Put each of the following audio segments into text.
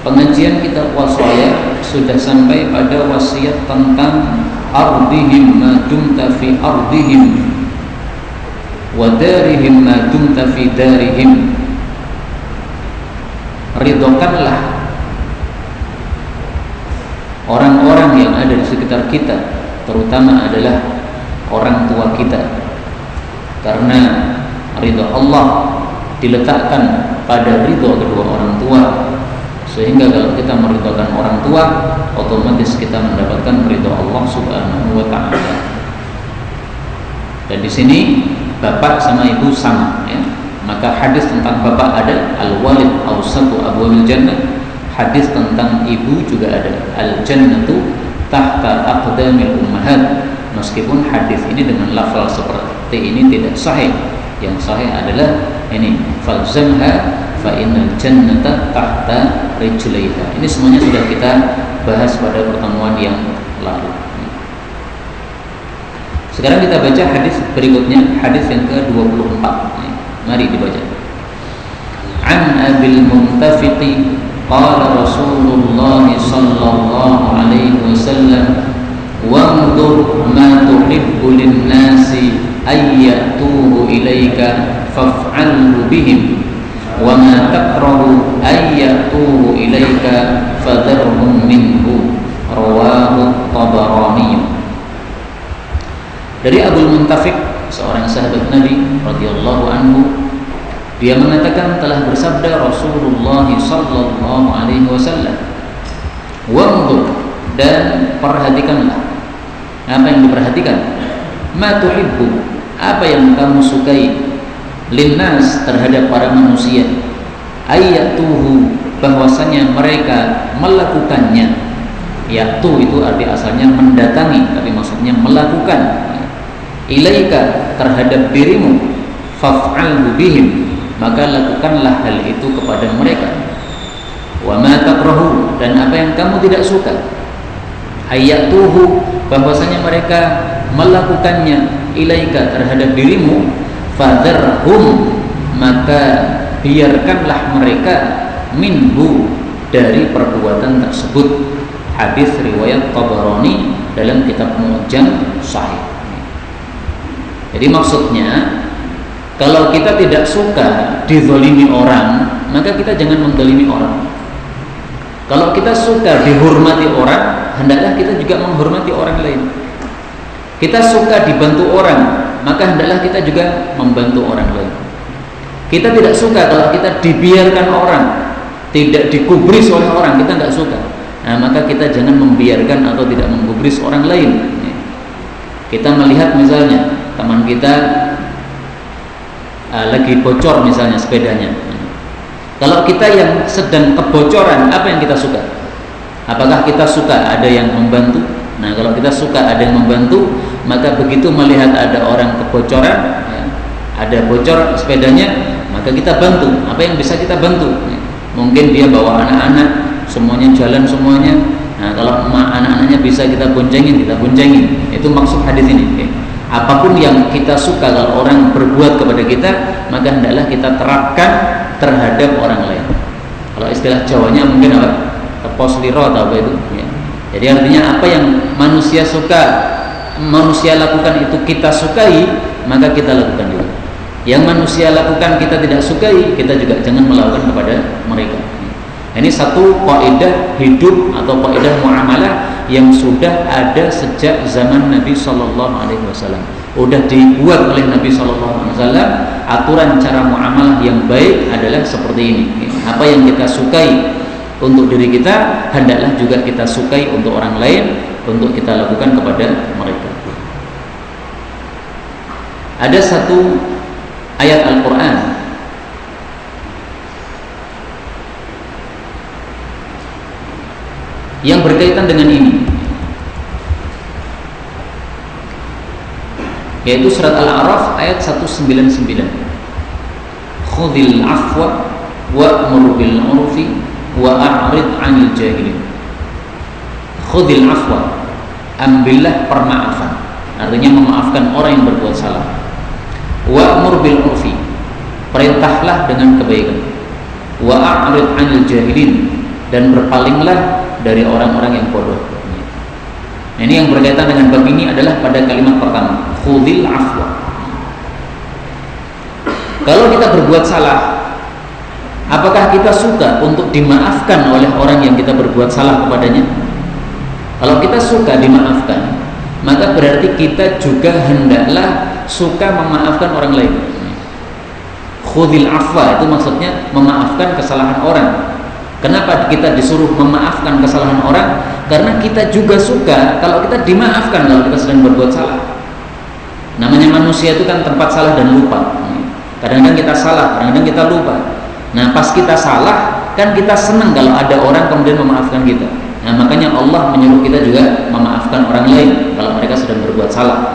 Pengajian kitab wasaya sudah sampai pada wasiat tentang ardihim ma dumta fi ardihim wa darihim ma dumta fi darihim. Ridhokanlah orang-orang yang ada di sekitar kita, terutama adalah orang tua kita, karena ridho Allah diletakkan pada ridho kedua orang tua, sehingga kalau kita meridhokan orang tua, otomatis kita mendapatkan ridho Allah Subhanahu wa Ta'ala. Dan di sini bapak sama ibu sama, ya. Maka hadis tentang bapak ada, al-walid awsatu abwabil jannah. Hadis tentang ibu juga ada, al-jannatu tahta aqdamil ummahat. Meskipun hadis ini dengan lafal seperti ini tidak sahih. Yang sahih adalah ini, falzamha fa innal jannata tahta rijlaiha. Ini semuanya sudah kita bahas pada pertemuan yang lalu. Sekarang kita baca hadis berikutnya, hadis yang ke-24. Mari dibaca. An Abil Muntafiqi qala Rasulullah sallallahu alaihi wasallam wanzur ma tuhibbu lin-nasi ayyatuhu ilaika faf'alhu bihim wa ma takrahu ayyatuhu ilaika fadharhum minhu. Rawahu Tabarani. Dari Abul Muntafiq, seorang sahabat Nabi radhiyallahu anhu, dia mengatakan telah bersabda Rasulullah sallallahu alaihi wasallam, wanzur, dan perhatikanlah. Apa yang diperhatikan? Ma tuhibbu, apa yang kamu sukai, linnas, terhadap para manusia, ayatuhu, bahwasanya mereka melakukannya. Yatu itu arti asalnya mendatangi, tapi maksudnya melakukan. Ilaika, terhadap dirimu, faf'alhu bihim, maka lakukanlah hal itu kepada mereka. Wa ma takrahu, dan apa yang kamu tidak suka, ayatuhu, bahwasanya mereka melakukannya, ilaika, terhadap dirimu, fadharhum, maka biarkanlah mereka, minhu, dari perbuatan tersebut. Hadis riwayat Tabarani dalam kitab Mu'jam Sahih. Jadi maksudnya, kalau kita tidak suka dizalimi orang, maka kita jangan menzalimi orang. Kalau kita suka dihormati orang, hendaklah kita juga menghormati orang lain. Kita suka dibantu orang, maka hendaklah kita juga membantu orang lain. Kita tidak suka kalau kita dibiarkan orang, tidak digubris oleh orang, kita tidak suka. Nah, maka kita jangan membiarkan atau tidak menggubris orang lain. Kita melihat misalnya teman kita lagi bocor misalnya sepedanya. Kalau kita yang sedang kebocoran, apa yang kita suka? Apakah kita suka ada yang membantu? Nah, kalau kita suka ada yang membantu, maka begitu melihat ada orang kebocoran, ya, ada bocor sepedanya, maka kita bantu. Apa yang bisa kita bantu? Ya, mungkin dia bawa anak-anak, semuanya jalan semuanya. Nah, kalau anak-anaknya bisa kita boncengin, kita boncengin. Itu maksud hadis ini. Ya. Apapun yang kita suka kalau orang berbuat kepada kita, maka hendaklah kita terapkan terhadap orang lain. Kalau istilah Jawanya mungkin apa? Tepos liro atau apa itu, ya. Jadi artinya apa yang manusia suka, manusia lakukan itu kita sukai, maka kita lakukan juga. Yang manusia lakukan kita tidak sukai, kita juga jangan melakukan kepada mereka. Ini satu kaidah hidup atau kaidah muamalah yang sudah ada sejak zaman Nabi Sallallahu Alaihi Wasallam. Sudah dibuat oleh Nabi Sallallahu Alaihi Wasallam. Aturan cara muamalah yang baik adalah seperti ini. Apa yang kita sukai untuk diri kita, hendaklah juga kita sukai untuk orang lain, untuk kita lakukan kepada mereka. Ada satu ayat Al-Quran yang berkaitan dengan ini, yaitu surat Al-A'raf ayat 199. Khudhil afwa wa'mur bil 'urfi wa a'rid 'anil jahilin. Khudhil afwa, ambillah permaafan, artinya memaafkan orang yang berbuat salah. Wa'mur bil 'urfi, perintahlah dengan kebaikan. Wa a'rid 'anil jahilin, dan berpalinglah dari orang-orang yang bodoh. Nah, ini yang berkaitan dengan bab ini adalah pada kalimat pertama, khudhil afwa. Kalau kita berbuat salah, apakah kita suka untuk dimaafkan oleh orang yang kita berbuat salah kepadanya? Kalau kita suka dimaafkan, maka berarti kita juga hendaklah suka memaafkan orang lain. Khudhil afwa itu maksudnya memaafkan kesalahan orang. Kenapa kita disuruh memaafkan kesalahan orang? Karena kita juga suka kalau kita dimaafkan kalau kita sedang berbuat salah. Namanya manusia itu kan tempat salah dan lupa. Kadang-kadang kita salah, kadang-kadang kita lupa. Nah, pas kita salah, kan kita senang kalau ada orang kemudian memaafkan kita. Nah, makanya Allah menyuruh kita juga memaafkan orang lain kalau mereka sedang berbuat salah.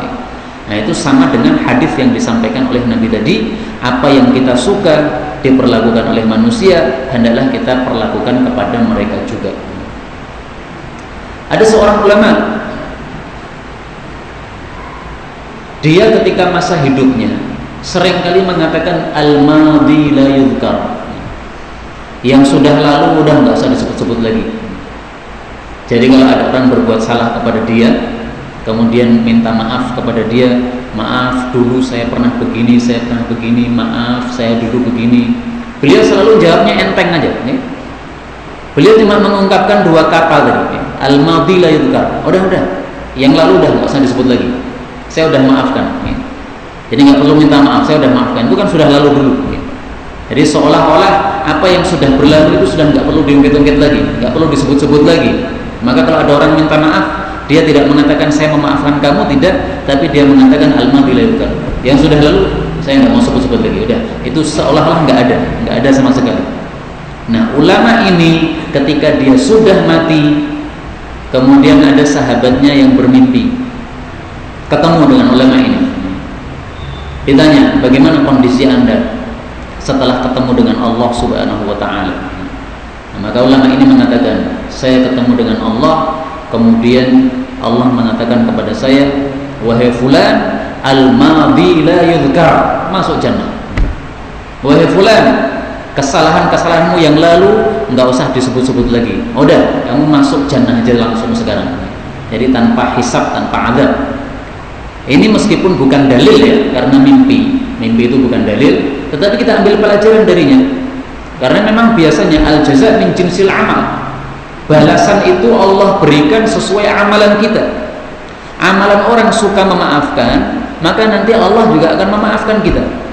Nah, itu sama dengan hadis yang disampaikan oleh Nabi tadi, apa yang kita suka diperlakukan oleh manusia, hendaklah kita perlakukan kepada mereka juga. Ada seorang ulama, dia ketika masa hidupnya seringkali mengatakan al-madi la yudhkar, yang sudah lalu udah nggak usah disebut-sebut lagi. Jadi kalau ada orang berbuat salah kepada dia, kemudian minta maaf kepada dia, maaf dulu saya pernah begini, maaf saya dulu begini, beliau selalu jawabnya enteng aja. Beliau cuma mengungkapkan dua kata tadi, al-madi la yudhkar. Udah, yang lalu udah nggak usah disebut lagi, saya udah maafkan. Jadi nggak perlu minta maaf, saya udah maafkan, itu kan sudah lalu dulu. Jadi seolah-olah apa yang sudah berlalu itu sudah nggak perlu diungkit-ungkit lagi, nggak perlu disebut-sebut lagi. Maka kalau ada orang minta maaf, dia tidak mengatakan saya memaafkan kamu, tidak, tapi dia mengatakan al-madi la yudhkar. Yang sudah lalu saya nggak mau sebut-sebut lagi, udah. Itu seolah-olah nggak ada sama sekali. Nah, ulama ini ketika dia sudah mati, kemudian ada sahabatnya yang bermimpi ketemu dengan ulama ini. Ditanya, bagaimana kondisi Anda setelah ketemu dengan Allah Subhanahu wa ta'ala? Nah, maka ulama ini mengatakan, saya ketemu dengan Allah, kemudian Allah mengatakan kepada saya, wahai fulan, al-madi la yudhkar, masuk jannah. Wahai fulan, kesalahan-kesalahanmu yang lalu nggak usah disebut-sebut lagi, udah kamu masuk jannah aja langsung sekarang. Jadi tanpa hisab, tanpa azab. Ini meskipun bukan dalil ya, karena mimpi itu bukan dalil, tetapi kita ambil pelajaran darinya. Karena memang biasanya al-jaza min jinsil amal, balasan itu Allah berikan sesuai amalan kita. Amalan orang suka memaafkan, maka nanti Allah juga akan memaafkan kita.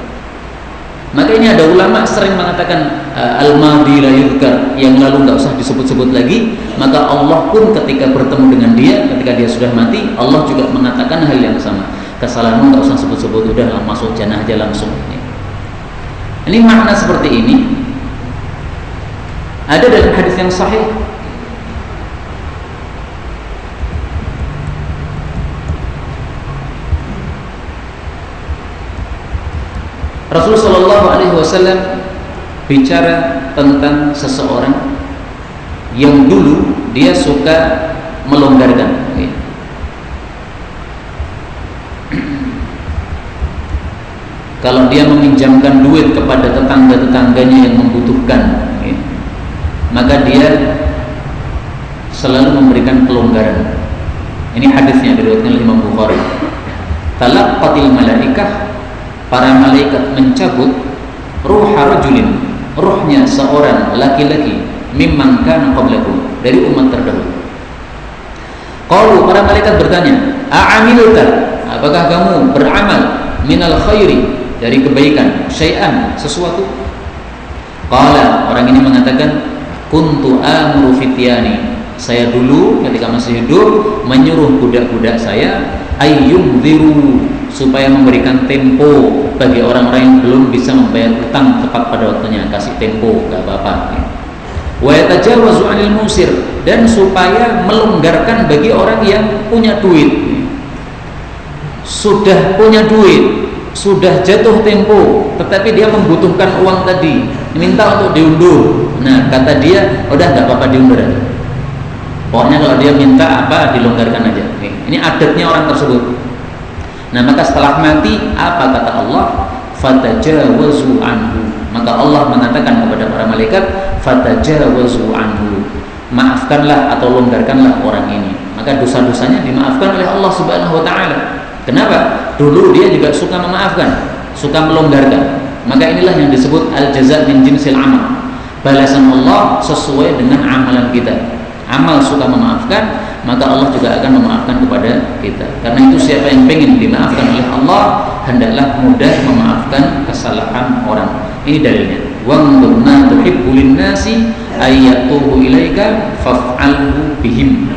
Maka ini ada ulama sering mengatakan al-madi la yudhkar, yang lalu nggak usah disebut-sebut lagi. Maka Allah pun ketika bertemu dengan dia, ketika dia sudah mati, Allah juga mengatakan hal yang sama. Kesalahanmu nggak usah sebut-sebut, udah masuk jannah aja langsung. Ini makna seperti ini ada dalam hadis yang sahih. Rasulullah Shallallahu Alaihi Wasallam bicara tentang seseorang yang dulu dia suka melonggarkan. Kalau dia meminjamkan duit kepada tetangga-tetangganya yang membutuhkan, maka dia selalu memberikan kelonggaran. Ini hadisnya diriwayatkan oleh Imam Bukhari. Talaqqatil malaikah, para malaikat mencabut ruha rajulin, ruhnya seorang laki-laki, mimman kana qablakum, dari umat terdahulu. Qalu, para malaikat bertanya, a'amilta, apakah kamu beramal minal khairi, dari kebaikan, syai'an, sesuatu? Qala, orang ini mengatakan, kuntu amru fityani, saya dulu ketika masih hidup menyuruh budak-budak saya ayyumdhiru, supaya memberikan tempo bagi orang-orang yang belum bisa membayar utang tepat pada waktunya, kasih tempo, gak apa-apa. Wa yatajawazu 'anil musir, dan supaya melonggarkan bagi orang yang punya duit. Sudah punya duit, sudah jatuh tempo, tetapi dia membutuhkan uang tadi, minta untuk diundur. Nah, kata dia, udah gak apa-apa diundur aja. Pokoknya kalau dia minta apa, dilonggarkan aja. Ini adatnya orang tersebut. Nah, maka setelah mati, apa kata Allah? Fatajawazu anhu. Maka Allah mengatakan kepada para malaikat, fatajawazu anhu, maafkanlah atau longgarkanlah orang ini, maka dosa-dosanya dimaafkan oleh Allah Subhanahu wa taala. Kenapa? Dulu dia juga suka memaafkan, suka melonggarkan. Maka inilah yang disebut al-jaza' min jinsil amal. Balasan Allah sesuai dengan amalan kita. Amal suka memaafkan, maka Allah juga akan memaafkan kepada kita. Karena itu siapa yang ingin dimaafkan oleh Allah, hendaklah mudah memaafkan kesalahan orang. Ini dalilnya. Wa ma tuhibbu lin-nasi ayyatubu ilaika faf'alhu bihim.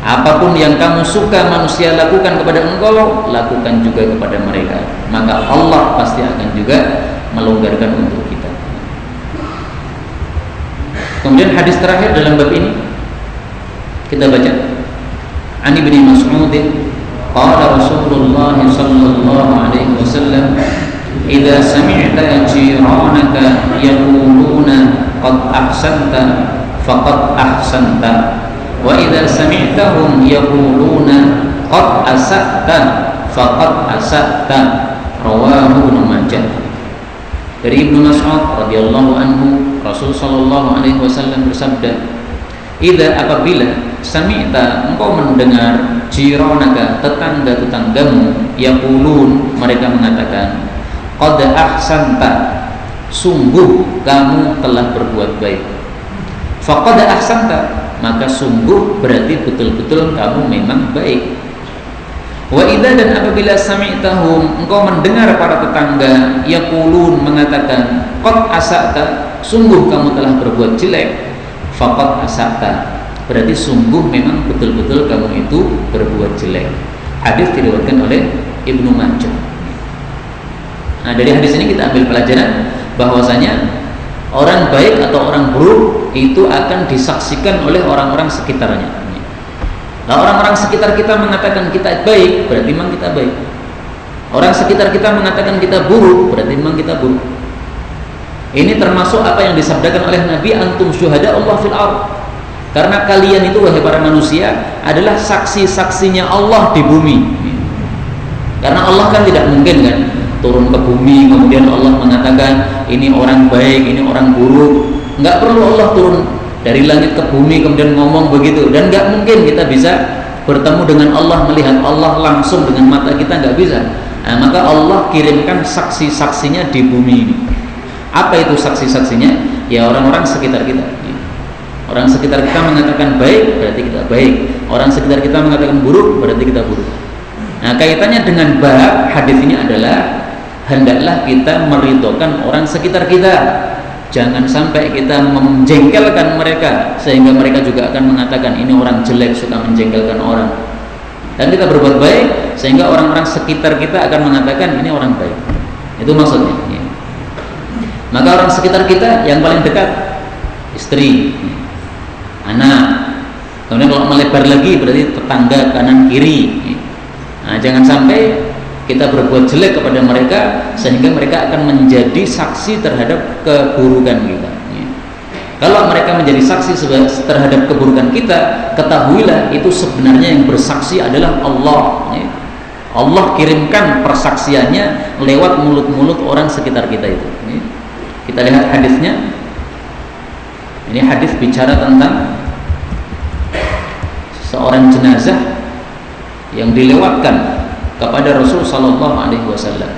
Apapun yang kamu suka manusia lakukan kepada engkau, lakukan juga kepada mereka. Maka Allah pasti akan juga melonggarkan untuk kita. Kemudian hadis terakhir dalam bab ini kita baca. An Ibnu Mas'ud qala Rasulullah sallallahu alaihi wasallam, "Idza sami'ta jiranaka yaquluna qad ahsanta faqad ahsanta, wa idza sami'tahum yaquluna qad asa'ta faqad asa'ta." Rawahu Ibnu Majah. Dari Ibnu Mas'ud radhiyallahu anhu, Rasul sallallahu alaihi wasallam bersabda, "Idza apabila sami'ta engkau mendengar jiranaka tetangga-tetanggamu yaqulun mereka mengatakan qad ahsanta sungguh kamu telah berbuat baik, faqad ahsanta maka sungguh berarti betul-betul kamu memang baik. Wa idza dan apabila sami'tahum engkau mendengar para tetangga yaqulun mengatakan qad asa'ta sungguh kamu telah berbuat jelek, faqad asa'ta berarti sungguh memang betul-betul kamu itu berbuat jelek. Hadis diriwayatkan oleh Ibnu Majah. Nah, dari hadis ini kita ambil pelajaran bahwasanya orang baik atau orang buruk itu akan disaksikan oleh orang-orang sekitarnya. Nah, orang-orang sekitar kita mengatakan kita baik, berarti memang kita baik. Orang sekitar kita mengatakan kita buruk, berarti memang kita buruk. Ini termasuk apa yang disabdakan oleh Nabi, antum syuhada Allah fil ardh. Karena kalian itu wahai para manusia adalah saksi-saksinya Allah di bumi. Karena Allah kan tidak mungkin kan turun ke bumi kemudian Allah mengatakan ini orang baik, ini orang buruk. Enggak perlu Allah turun dari langit ke bumi kemudian ngomong begitu, dan enggak mungkin kita bisa bertemu dengan Allah, melihat Allah langsung dengan mata kita, enggak bisa. Nah, maka Allah kirimkan saksi-saksinya di bumi ini. Apa itu saksi-saksinya? Ya orang-orang sekitar kita. Orang sekitar kita mengatakan baik, berarti kita baik. Orang sekitar kita mengatakan buruk, berarti kita buruk. Nah, kaitannya dengan bab hadis ini adalah hendaklah kita meridhokan orang sekitar kita. Jangan sampai kita menjengkelkan mereka sehingga mereka juga akan mengatakan ini orang jelek, suka menjengkelkan orang. Dan kita berbuat baik sehingga orang-orang sekitar kita akan mengatakan ini orang baik. Itu maksudnya. Maka orang sekitar kita yang paling dekat istri, anak. Kemudian kalau melebar lagi berarti tetangga kanan kiri. Nah, jangan sampai kita berbuat jelek kepada mereka sehingga mereka akan menjadi saksi terhadap keburukan kita. Kalau mereka menjadi saksi terhadap keburukan kita, ketahuilah itu sebenarnya yang bersaksi adalah Allah. Allah kirimkan persaksiannya lewat mulut-mulut orang sekitar kita itu. Kita lihat hadisnya. Ini hadis bicara tentang seorang jenazah yang dilewatkan kepada Rasul sallallahu alaihi wasallam.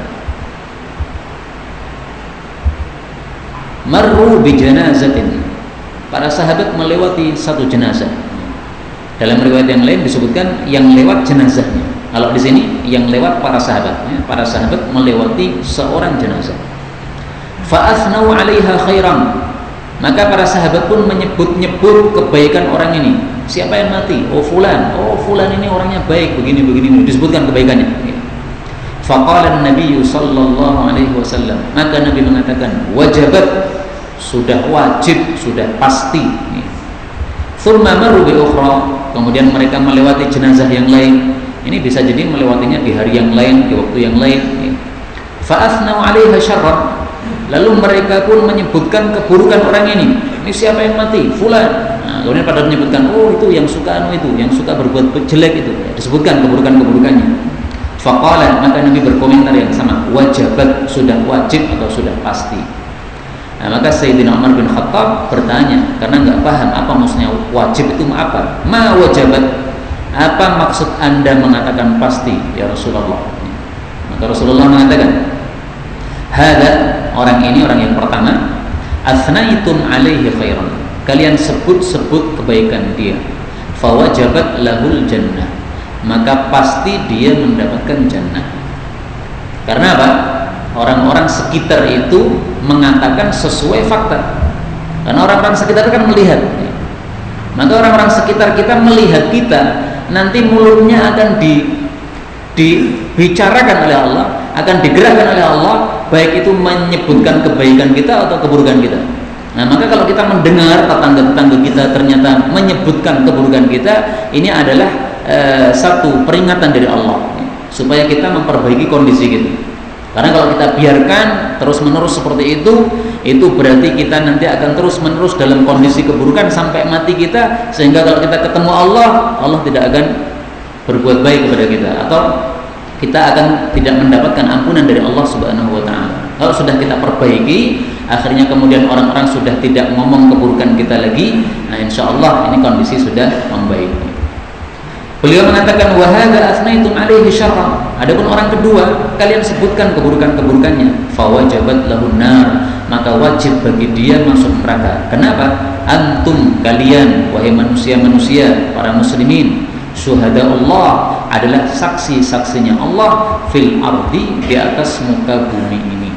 Marru bi janazatin. Para sahabat melewati satu jenazah. Dalam riwayat yang lain disebutkan yang lewat jenazahnya. Kalau di sini yang lewat para sahabat. Para sahabat melewati seorang jenazah. Fa asnau 'alaiha khairan. Maka para sahabat pun menyebut-nyebut kebaikan orang ini. Siapa yang mati? Oh fulan ini orangnya baik, begini disebutkan kebaikannya. Faqala an-nabiy sallallahu alaihi wasallam, maka Nabi mengatakan wajabat, sudah wajib, sudah pasti. Thumma maru bi ukhra, kemudian mereka melewati jenazah yang lain. Ini bisa jadi melewatinya di hari yang lain, di waktu yang lain. Fa asnau 'alaiha syarran, lalu mereka pun menyebutkan keburukan orang ini. Ini siapa yang mati? Fulan. Nah, kemudian pada menyebutkan, oh itu yang suka yang suka berbuat jelek itu. Disebutkan keburukannya. Faqala, maka Nabi berkomentar yang sama, wajabat, sudah wajib atau sudah pasti. Nah, maka Sayyidina Umar bin Khattab bertanya karena nggak paham apa maksudnya wajib itu apa. Ma wajabat, apa maksud Anda mengatakan pasti ya Rasulullah? Maka Rasulullah mengatakan, hada, orang ini, orang yang pertama, athnaitum alaihi khairan, kalian sebut-sebut kebaikan dia, fawajabat lahul jannah, maka pasti dia mendapatkan jannah. Karena apa? Orang-orang sekitar itu mengatakan sesuai fakta. Karena orang-orang sekitar kan melihat. Maka orang-orang sekitar kita melihat kita, nanti mulutnya akan dibicarakan oleh Allah, akan digerakkan oleh Allah, baik itu menyebutkan kebaikan kita atau keburukan kita. Nah, maka kalau kita mendengar tetangga-tetangga kita ternyata menyebutkan keburukan kita, ini adalah satu peringatan dari Allah supaya kita memperbaiki kondisi kita. Karena kalau kita biarkan terus-menerus seperti itu berarti kita nanti akan terus-menerus dalam kondisi keburukan sampai mati kita, sehingga kalau kita ketemu Allah, Allah tidak akan berbuat baik kepada kita, atau kita akan tidak mendapatkan ampunan dari Allah Subhanahu wa taala. Kalau sudah kita perbaiki, akhirnya kemudian orang-orang sudah tidak ngomong keburukan kita lagi, nah insya Allah ini kondisi sudah membaik. Beliau mengatakan, wa hadza athnaitum alaihi syarra, adapun orang kedua kalian sebutkan keburukan-keburukannya, fawajabat lahun nar, maka wajib bagi dia masuk neraka. Kenapa? Antum, kalian wahai manusia-manusia, para muslimin, syuhada Allah, adalah saksi-saksinya Allah fil ardi, di atas muka bumi ini.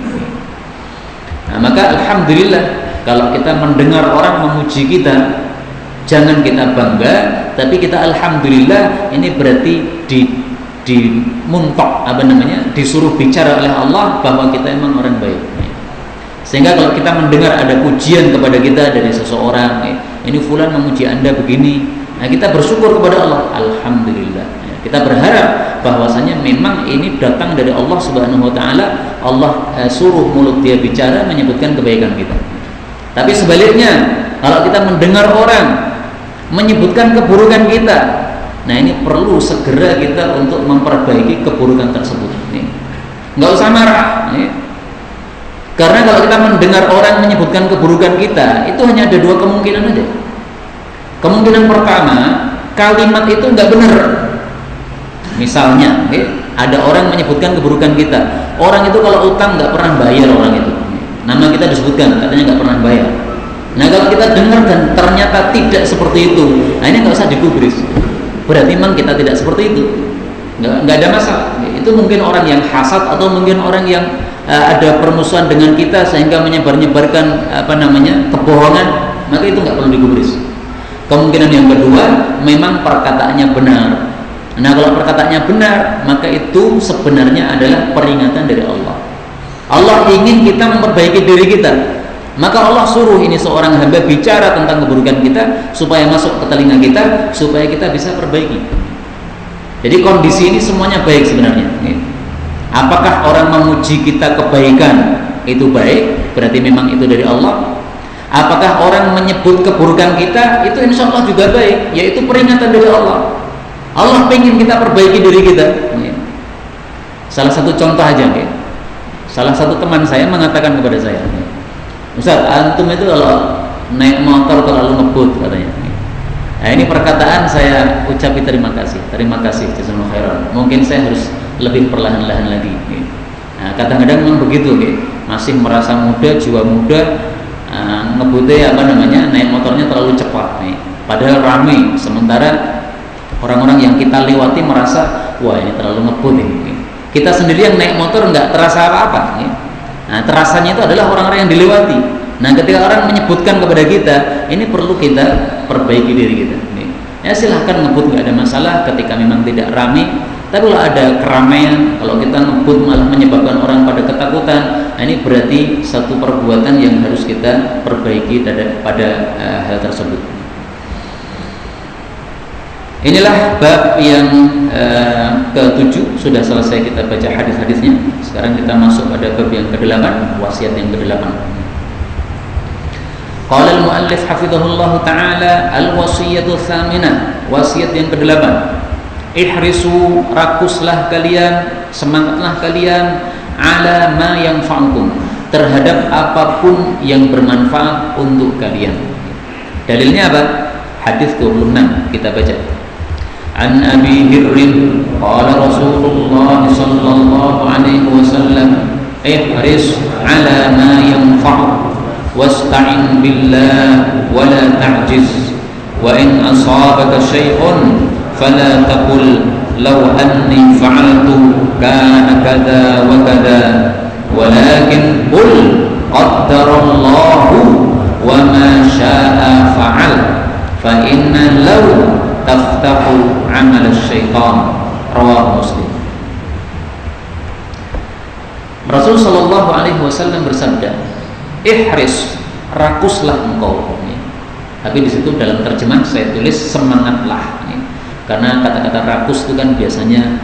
Nah, maka alhamdulillah kalau kita mendengar orang memuji kita, jangan kita bangga, tapi kita alhamdulillah, ini berarti dimuntok, disuruh bicara oleh Allah bahwa kita emang orang baik. Sehingga kalau kita mendengar ada pujian kepada kita dari seseorang, ini fulan memuji Anda begini, nah kita bersyukur kepada Allah, alhamdulillah. Kita berharap bahwasanya memang ini datang dari Allah Subhanahu wa taala, Allah suruh mulut dia bicara menyebutkan kebaikan kita. Tapi sebaliknya, kalau kita mendengar orang menyebutkan keburukan kita, nah ini perlu segera kita untuk memperbaiki keburukan tersebut. Nggak usah marah, karena kalau kita mendengar orang menyebutkan keburukan kita, itu hanya ada dua kemungkinan aja. Kemungkinan pertama, kalimat itu nggak benar. Misalnya, ada orang menyebutkan keburukan kita, orang itu kalau utang nggak pernah bayar, orang itu nama kita disebutkan, katanya nggak pernah bayar. Nah, kalau kita dengar dan ternyata tidak seperti itu, nah ini nggak usah digubris. Berarti memang kita tidak seperti itu, nggak ada masalah. Itu mungkin orang yang hasad, atau mungkin orang yang ada permusuhan dengan kita sehingga menyebar-nyebarkan kebohongan, maka itu nggak perlu digubris. Kemungkinan yang kedua, memang perkataannya benar. Nah, kalau perkataannya benar, maka itu sebenarnya adalah peringatan dari Allah. Allah ingin kita memperbaiki diri kita. Maka Allah suruh ini seorang hamba bicara tentang keburukan kita supaya masuk ke telinga kita, supaya kita bisa perbaiki. Jadi kondisi ini semuanya baik sebenarnya. Apakah orang memuji kita kebaikan itu baik, berarti memang itu dari Allah. Apakah orang menyebut keburukan kita, itu insya Allah juga baik, yaitu peringatan dari Allah. Allah ingin kita perbaiki diri kita. Salah satu contoh aja, salah satu teman saya mengatakan kepada saya, Ustaz, antum itu kalau naik motor terlalu ngebut, katanya. Nah, ini perkataan saya ucapi terima kasih jazakallahu khairan. Mungkin saya harus lebih perlahan-lahan lagi. Nah, kadang-kadang memang begitu, masih merasa muda, jiwa muda, ngebutnya naik motornya terlalu cepat, padahal ramai. Sementara orang-orang yang kita lewati merasa, wah ini terlalu ngebut ini. Kita sendiri yang naik motor nggak terasa apa-apa. Nah, terasanya itu adalah orang-orang yang dilewati. Nah, ketika orang menyebutkan kepada kita, ini perlu kita perbaiki diri kita. Ya silahkan ngebut, nggak ada masalah ketika memang tidak ramai. Tapi kalau ada keramaian, kalau kita ngebut malah menyebabkan orang pada ketakutan, nah ini berarti satu perbuatan yang harus kita perbaiki pada hal tersebut. Inilah bab yang ke-7, sudah selesai kita baca hadis-hadisnya. Sekarang kita masuk pada bab yang ke-8, wasiat yang ke-8. Qala al-muallif hafizahullah ta'ala, al-wasiyatu tsaminah, wasiat yang ke-8. Ihrisu, rakuslah kalian, semangatlah kalian, ala ma yanfa'ukum, terhadap apapun yang bermanfaat untuk kalian. Dalilnya apa? Hadis 26 kita baca. An Abi Hirrin qala Rasulullah sallallahu alaihi wasallam ihris ala ma yanfa'u wasta'in billah wa la ta'jiz wa in asabaka syai'un fala taqul law anni fa'altu kana kadza wa kadza walakin qul qaddarallahu wa ma syaa fa'al fa inna law taftahu amal syaitan. Rawahu Muslim. Rasul sallallahu alaihi wasallam bersabda, ihris, rakuslah engkau. Tapi di situ dalam terjemahan saya tulis semangatlah. Karena kata-kata rakus itu kan biasanya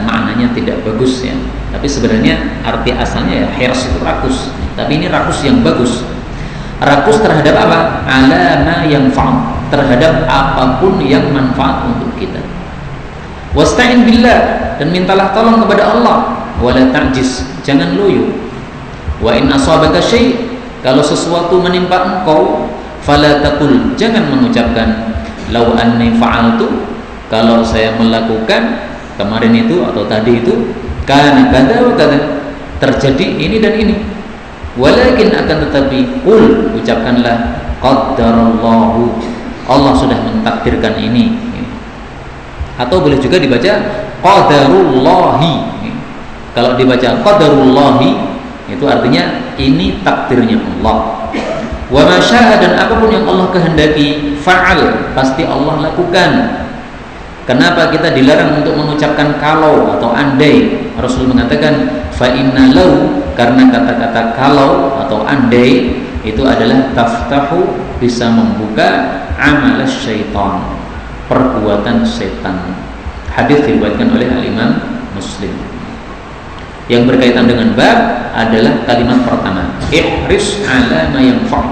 maknanya tidak bagus ya. Tapi sebenarnya arti asalnya ya hirs itu rakus. Tapi ini rakus yang bagus. Rakus terhadap apa? Ala ma yanfa', terhadap apapun yang manfaat untuk kita. Wasta'in billah, dan mintalah tolong kepada Allah. Wala ta'jiz, jangan loyo. Wa in asabaka syai', kalau sesuatu menimpa engkau, fala taqul, jangan mengucapkan law anni fa'altu, kalau saya melakukan kemarin itu atau tadi itu, kana kadza wa kadza, terjadi ini dan ini. Walakin akan tetapi qul, ucapkanlah qaddarallahu, Allah sudah mentakdirkan ini. Atau boleh juga dibaca qadarullahi. Kalau dibaca qadarullahi itu artinya ini takdirnya Allah. Wa ma syaa, dan apapun yang Allah kehendaki, fa'al, pasti Allah lakukan. Kenapa kita dilarang untuk mengucapkan kalau atau andai? Rasul mengatakan fa inna law, karena kata-kata kalau atau andai itu adalah taftahu, bisa membuka amal syaitan, perbuatan setan. Hadis diriwayatkan oleh Al-Imam Muslim. Yang berkaitan dengan bab adalah kalimat pertama, ihris ala ma yanfa',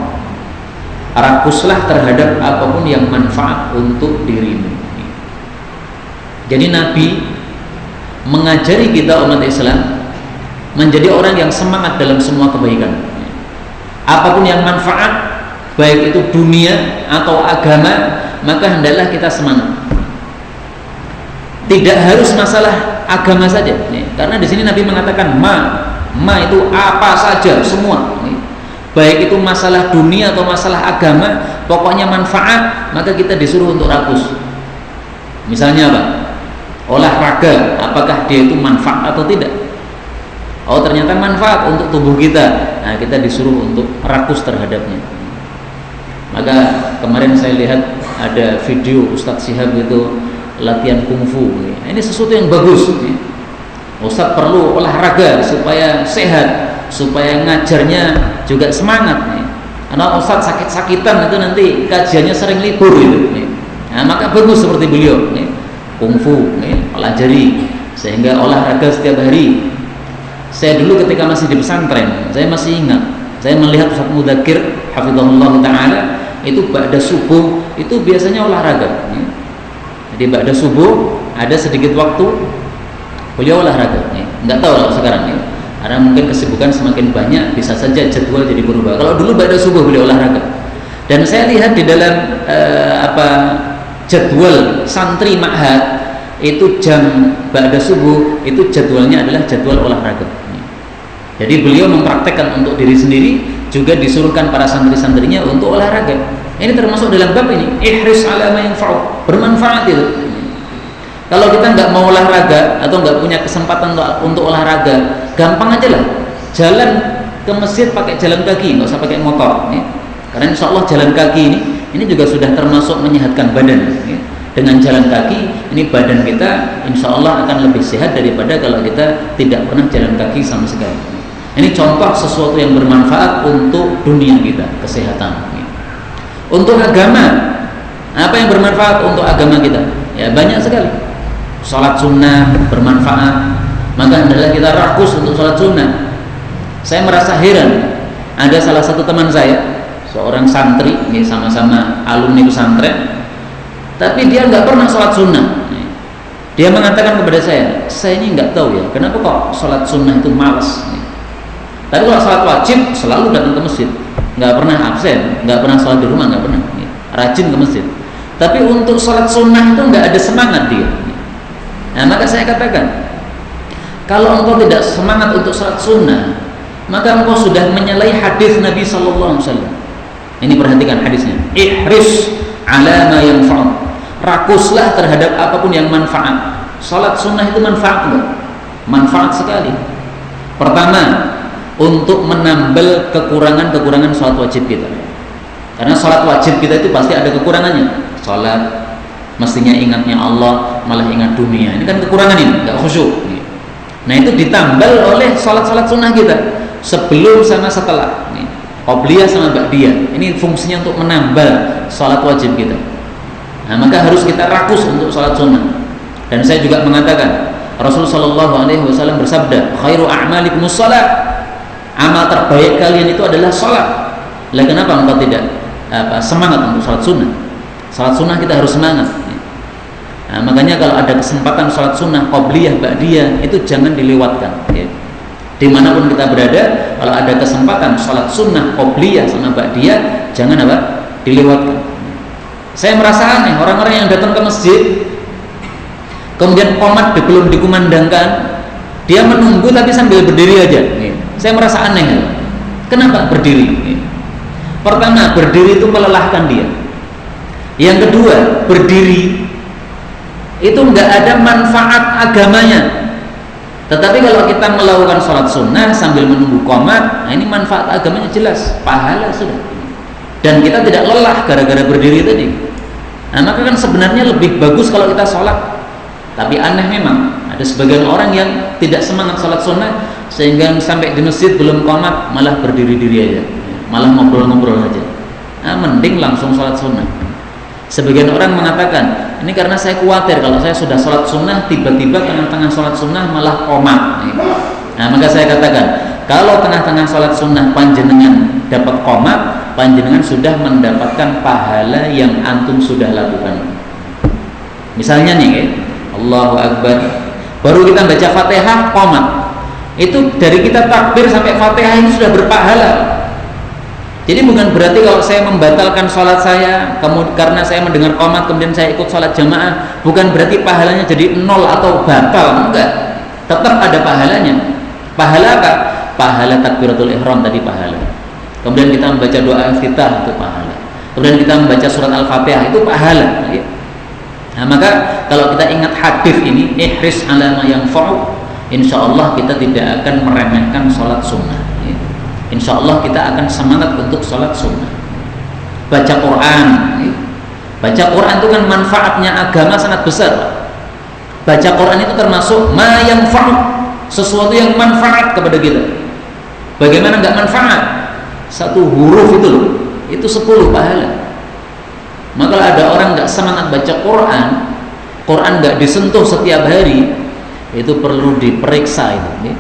rakuslah terhadap apapun yang manfaat untuk dirimu. Jadi Nabi mengajari kita umat Islam menjadi orang yang semangat dalam semua kebaikan. Apapun yang manfaat, baik itu dunia atau agama, maka hendaklah kita semangat. Tidak harus masalah agama saja, karena di sini Nabi mengatakan ma itu apa saja, semua. Baik itu masalah dunia atau masalah agama, pokoknya manfaat, maka kita disuruh untuk rakus. Misalnya apa? Olahraga, apakah dia itu manfaat atau tidak? Oh, ternyata manfaat untuk tubuh kita. Nah, kita disuruh untuk rakus terhadapnya. Maka kemarin saya lihat ada video Ustadz Syihab itu latihan kungfu. Ini sesuatu yang bagus. Ustadz perlu olahraga supaya sehat, supaya ngajarnya juga semangat. Karena Ustadz sakit-sakitan itu nanti kajiannya sering libur gitu. Nah, maka bagus seperti beliau. Kungfu, pelajari, sehingga olahraga setiap hari. Saya dulu ketika masih di pesantren, saya masih ingat, saya melihat Ustaz Mudakir hafizahullah ta'ala itu ba'da subuh itu biasanya olahraga. Jadi ba'da subuh ada sedikit waktu beliau olahraga. Nggak tahu lah sekarang karena mungkin kesibukan semakin banyak, bisa saja jadwal jadi berubah. Kalau dulu ba'da subuh beliau olahraga, dan saya lihat di dalam jadwal santri ma'had itu jam ba'da subuh itu jadwalnya adalah jadwal olahraga. Jadi beliau mempraktekkan untuk diri sendiri, juga disuruhkan para santri-santrinya untuk olahraga. Ini termasuk dalam bab ini, ihris ala ma yanfa'u, bermanfaat itu. Kalau kita nggak mau olahraga atau nggak punya kesempatan untuk olahraga, gampang aja lah, jalan ke masjid pakai jalan kaki, nggak usah pakai motor. Karena insya Allah jalan kaki ini juga sudah termasuk menyehatkan badan. Dengan jalan kaki ini badan kita insya Allah akan lebih sehat daripada kalau kita tidak pernah jalan kaki sama sekali. Ini contoh sesuatu yang bermanfaat untuk dunia kita, kesehatan. Untuk agama, apa yang bermanfaat untuk agama kita? Ya banyak sekali. Salat sunnah bermanfaat, maka hendaklah kita rakus untuk salat sunnah. Saya merasa heran, ada salah satu teman saya, seorang santri, ini sama-sama alumni pesantren, tapi dia nggak pernah sholat sunnah. Dia mengatakan kepada saya ini nggak tahu ya, kenapa kok sholat sunnah itu malas. Tapi kalau sholat wajib selalu datang ke masjid, nggak pernah absen, nggak pernah sholat di rumah, nggak pernah, rajin ke masjid. Tapi untuk sholat sunnah itu nggak ada semangat dia. Nah, maka saya katakan, kalau engkau tidak semangat untuk sholat sunnah, maka engkau sudah menyalahi hadis Nabi Sallallahu Alaihi Wasallam. Ini perhatikan hadisnya. Ihris ala ma yanfa'u. Rakuslah terhadap apapun yang manfaat. Sholat sunnah itu manfaat enggak? Manfaat sekali. Pertama, untuk menambal kekurangan-kekurangan sholat wajib kita. Karena sholat wajib kita itu pasti ada kekurangannya. Sholat mestinya ingatnya Allah, malah ingat dunia. Ini kan kekurangan ini, nggak khusyuk. Nah itu ditambal oleh sholat-sholat sunnah kita sebelum sama setelah. Qobliyah sama ba'diyah. Ini fungsinya untuk menambal sholat wajib kita. Nah maka harus kita rakus untuk sholat sunnah. Dan saya juga mengatakan, Rasulullah SAW bersabda, khairu a'malikum sholat. Amal terbaik kalian itu adalah sholat. Lah kenapa engkau tidak semangat untuk sholat sunnah? Sholat sunnah kita harus semangat. Nah, makanya kalau ada kesempatan sholat sunnah, qobliyah, ba'diyah, itu jangan dilewatkan. Ya. Dimanapun kita berada, kalau ada kesempatan sholat sunnah, qobliyah sama ba'diyah, jangan dilewatkan. Saya merasa aneh orang-orang yang datang ke masjid, kemudian qomat belum dikumandangkan, dia menunggu tapi sambil berdiri aja. Saya merasa aneh. Kenapa berdiri? Pertama, berdiri itu melelahkan dia. Yang kedua, berdiri itu nggak ada manfaat agamanya. Tetapi kalau kita melakukan sholat sunnah sambil menunggu qomat, nah ini manfaat agamanya jelas, pahala sudah. Dan kita tidak lelah gara-gara berdiri tadi. Nah maka kan sebenarnya lebih bagus kalau kita sholat. Tapi aneh memang, ada sebagian orang yang tidak semangat sholat sunnah, sehingga sampai di masjid belum qomat malah berdiri-diri aja, malah ngobrol-ngobrol aja. Nah, mending langsung sholat sunnah. Sebagian orang mengatakan, ini karena saya khawatir kalau saya sudah sholat sunnah, tiba-tiba tengah-tengah sholat sunnah malah qomat. Nah maka saya katakan, kalau tengah-tengah sholat sunnah panjenengan dapat qomat, panjenengan sudah mendapatkan pahala yang antum sudah lakukan. Misalnya nih, Allahu Akbar, baru kita baca Fatihah, qomat. Itu dari kita takbir sampai Fatihah ini sudah berpahala. Jadi bukan berarti kalau saya membatalkan sholat saya karena saya mendengar qomat kemudian saya ikut sholat jamaah, bukan berarti pahalanya jadi nol atau batal. Enggak, tetap ada pahalanya. Pahala apa? Pahala takbiratul ihram tadi pahala. Kemudian kita membaca doa iftitah itu pahala. Kemudian kita membaca surat Al-Fatihah itu pahala. Nah maka kalau kita ingat hadis ini, ihris ala ma yanfa'u, insyaallah kita tidak akan meremehkan sholat sunnah. Insyaallah kita akan semangat untuk sholat sunnah. Baca Quran. Baca Quran itu kan manfaatnya agama sangat besar. Baca Quran itu termasuk ma yanfa'u, sesuatu yang manfaat kepada kita. Bagaimana enggak manfaat? Satu huruf itu loh, itu 10 pahala. Maka kalau ada orang enggak semangat baca Quran, Quran enggak disentuh setiap hari, itu perlu diperiksa itu.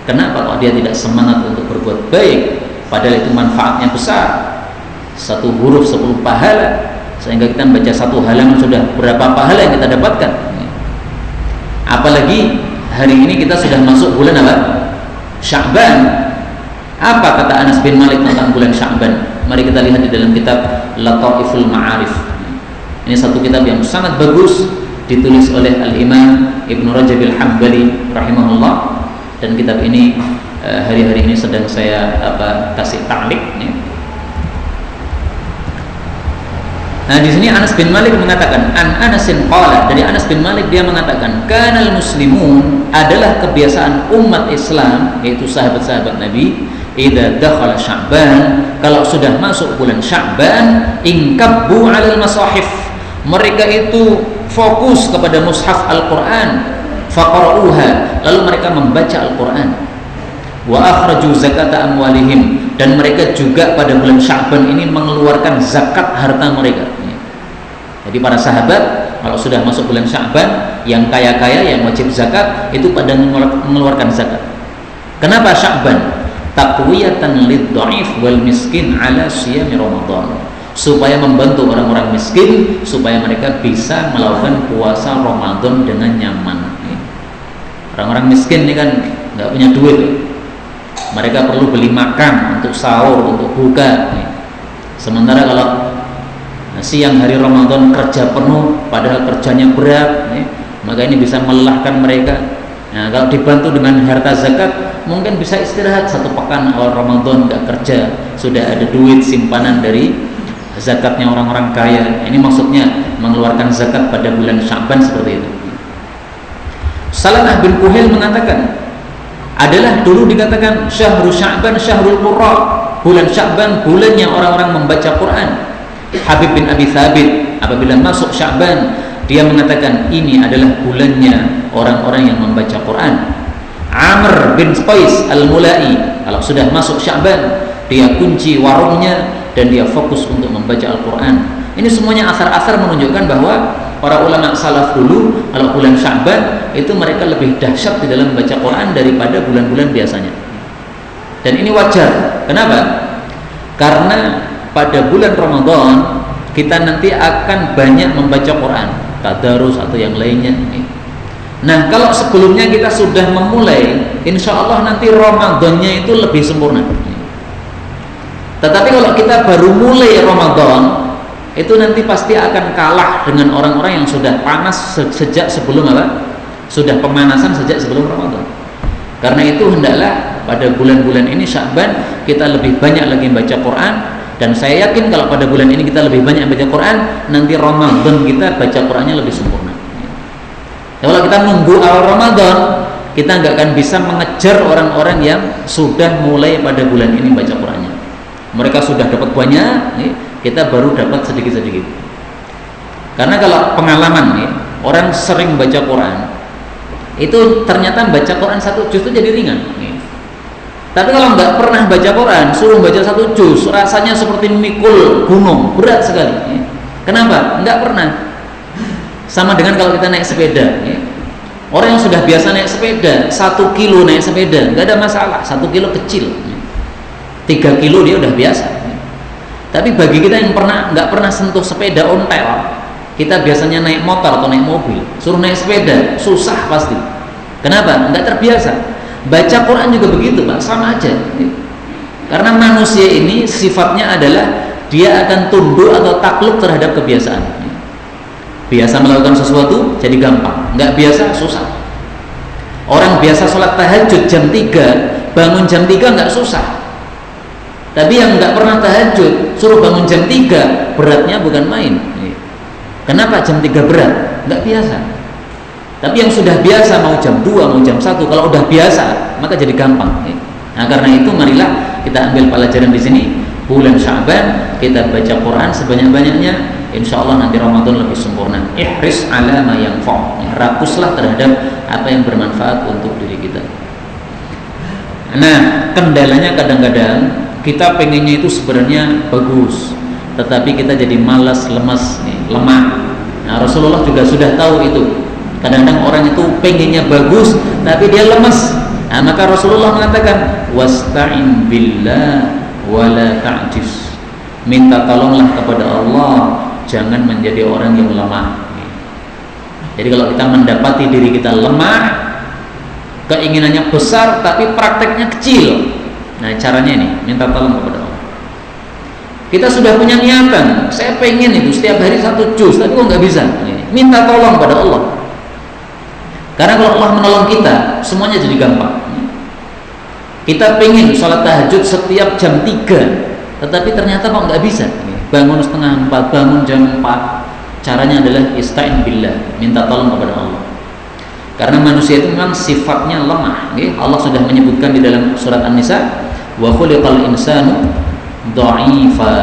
Kenapa kok dia tidak semangat untuk berbuat baik? Padahal itu manfaatnya besar. Satu huruf 10 pahala. Sehingga kita membaca satu halaman sudah berapa pahala yang kita dapatkan. Apalagi hari ini kita sudah masuk bulan apa? Sya'ban. Apa kata Anas bin Malik tentang bulan Sya'ban? Mari kita lihat di dalam kitab Lataiful Ma'arif. Ini satu kitab yang sangat bagus, ditulis oleh Al-Imam Ibnu Rajab Al-Hambali rahimahullah. Dan kitab ini hari-hari ini sedang saya kasih ta'liq. Nah di sini Anas bin Malik mengatakan, an Anasin qala, dari Anas bin Malik dia mengatakan, kanal muslimun, adalah kebiasaan umat Islam, yaitu sahabat-sahabat Nabi, idza dakhala Sya'ban, kalau sudah masuk bulan Sya'ban, inkabbu 'alal masahif, mereka itu fokus kepada mushaf Al-Qur'an, faqara'uha, lalu mereka membaca Al-Quran, wa akhraju zakata amwalihim, dan mereka juga pada bulan Sya'ban ini mengeluarkan zakat harta mereka. Jadi para sahabat kalau sudah masuk bulan Sya'ban, yang kaya-kaya yang wajib zakat itu pada mengeluarkan zakat. Kenapa Sya'ban? Taqwiyatan lid-dha'if wal miskin ala siyami Ramadan, supaya membantu orang-orang miskin supaya mereka bisa melakukan puasa Ramadan dengan nyaman. Orang-orang miskin ini kan nggak punya duit, mereka perlu beli makan untuk sahur, untuk buka. Sementara kalau siang hari Ramadan kerja penuh, padahal kerjanya berat, maka ini bisa melelahkan mereka. Nah, kalau dibantu dengan harta zakat, mungkin bisa istirahat 1 pekan awal Ramadan, nggak kerja, sudah ada duit simpanan dari zakatnya orang-orang kaya. Ini maksudnya mengeluarkan zakat pada bulan Sya'ban seperti itu. Salamah bin Kuhail mengatakan, adalah dulu dikatakan syahrul Sya'ban syahrul qurra, bulan Sya'ban bulannya orang-orang membaca Quran. Habib bin Abi Thabit apabila masuk Sya'ban, dia mengatakan ini adalah bulannya orang-orang yang membaca Quran. Amr bin Qais al-Mulai, kalau sudah masuk Sya'ban, dia kunci warungnya dan dia fokus untuk membaca Al-Quran. Ini semuanya asar-asar menunjukkan bahwa para ulama salaf dulu kalau bulan Sya'ban itu mereka lebih dahsyat di dalam membaca Quran daripada bulan-bulan biasanya. Dan ini wajar. Kenapa? Karena pada bulan Ramadan kita nanti akan banyak membaca Quran, tadarus atau yang lainnya. Nah, kalau sebelumnya kita sudah memulai, insya Allah nanti Ramadannya itu lebih sempurna. Tetapi kalau kita baru mulai Ramadan, itu nanti pasti akan kalah dengan orang-orang yang sudah panas sejak sebelum apa? Sudah pemanasan sejak sebelum Ramadan. Karena itu hendaklah pada bulan-bulan ini Sya'ban kita lebih banyak lagi membaca Quran, dan saya yakin kalau pada bulan ini kita lebih banyak membaca Quran, nanti Ramadan kita baca Qurannya lebih sempurna. Kalau kita nunggu awal Ramadan, kita nggak akan bisa mengejar orang-orang yang sudah mulai pada bulan ini baca Qurannya. Mereka sudah dapat banyak, kita baru dapat sedikit-sedikit. Karena kalau pengalaman orang sering baca Quran, itu ternyata baca Quran 1 juz itu jadi ringan. Tapi kalau nggak pernah baca Quran, suruh baca 1 juz, rasanya seperti memikul gunung, berat sekali. Kenapa? Nggak pernah. Sama dengan kalau kita naik sepeda. Orang yang sudah biasa naik sepeda, 1 kilo naik sepeda, nggak ada masalah. 1 kilo kecil, 3 kilo dia udah biasa. Tapi bagi kita yang nggak pernah sentuh sepeda ontel, kita biasanya naik motor atau naik mobil, suruh naik sepeda susah pasti. Kenapa? Nggak terbiasa. Baca Quran juga begitu, Pak, sama aja. Karena manusia ini sifatnya adalah dia akan tunduk atau takluk terhadap kebiasaan. Biasa melakukan sesuatu jadi gampang, nggak biasa susah. Orang biasa sholat tahajud jam 3, bangun jam 3 nggak susah. Tapi yang nggak pernah tahajud suruh bangun jam 3, beratnya bukan main. Kenapa jam 3 berat? Nggak biasa. Tapi yang sudah biasa mau jam 2, mau jam 1, kalau udah biasa maka jadi gampang. Nah, karena itu marilah kita ambil pelajaran di sini. Bulan Sya'ban kita baca Quran sebanyak-banyaknya, insya Allah nanti Ramadan lebih sempurna. Ihris ala ma yanfa', rakuslah terhadap apa yang bermanfaat untuk diri kita. Nah, kendalanya kadang-kadang kita pengennya itu sebenarnya bagus, tetapi kita jadi malas, lemas, lemah. Nah, Rasulullah juga sudah tahu itu. Kadang-kadang orang itu pengennya bagus, tapi dia lemas. Nah, maka Rasulullah mengatakan, wasta'in billah wala ta'jiz. Minta tolonglah kepada Allah, jangan menjadi orang yang lemah. Jadi kalau kita mendapati diri kita lemah, keinginannya besar tapi prakteknya kecil, nah caranya ini, minta tolong kepada Allah. Kita sudah punya niatan, saya pengen itu setiap hari 1 juz, tapi kok nggak bisa. Minta tolong kepada Allah. Karena kalau Allah menolong kita, semuanya jadi gampang. Kita pengen sholat tahajud setiap jam 3, tetapi ternyata kok nggak bisa. Bangun setengah 4, bangun jam 4. Caranya adalah ista'in billah, minta tolong kepada Allah. Karena manusia itu memang sifatnya lemah. Allah sudah menyebutkan di dalam surat An-Nisa, wa khuliqal insanu dha'ifa.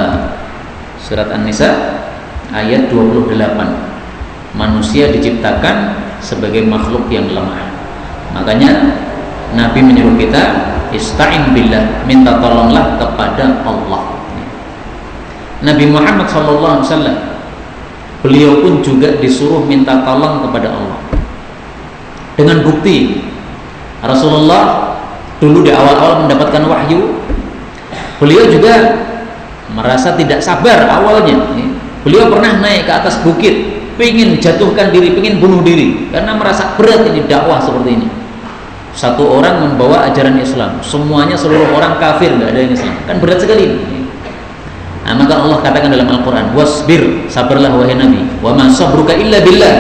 Surat An-Nisa ayat 28. Manusia diciptakan sebagai makhluk yang lemah. Makanya Nabi menyuruh kita ista'in billah, minta tolonglah kepada Allah. Nabi Muhammad SAW, beliau pun juga disuruh minta tolong kepada Allah. Dengan bukti Rasulullah dulu di awal-awal mendapatkan wahyu, beliau juga merasa tidak sabar awalnya. Beliau pernah naik ke atas bukit, pengen jatuhkan diri, pengen bunuh diri, karena merasa berat ini dakwah seperti ini. Satu orang membawa ajaran Islam, semuanya seluruh orang kafir, nggak ada yang Islam, kan berat sekali ini. Nah, maka Allah katakan dalam Al-Quran, wasbir, sabarlah wahai Nabi, wa ma sabruka illa billah,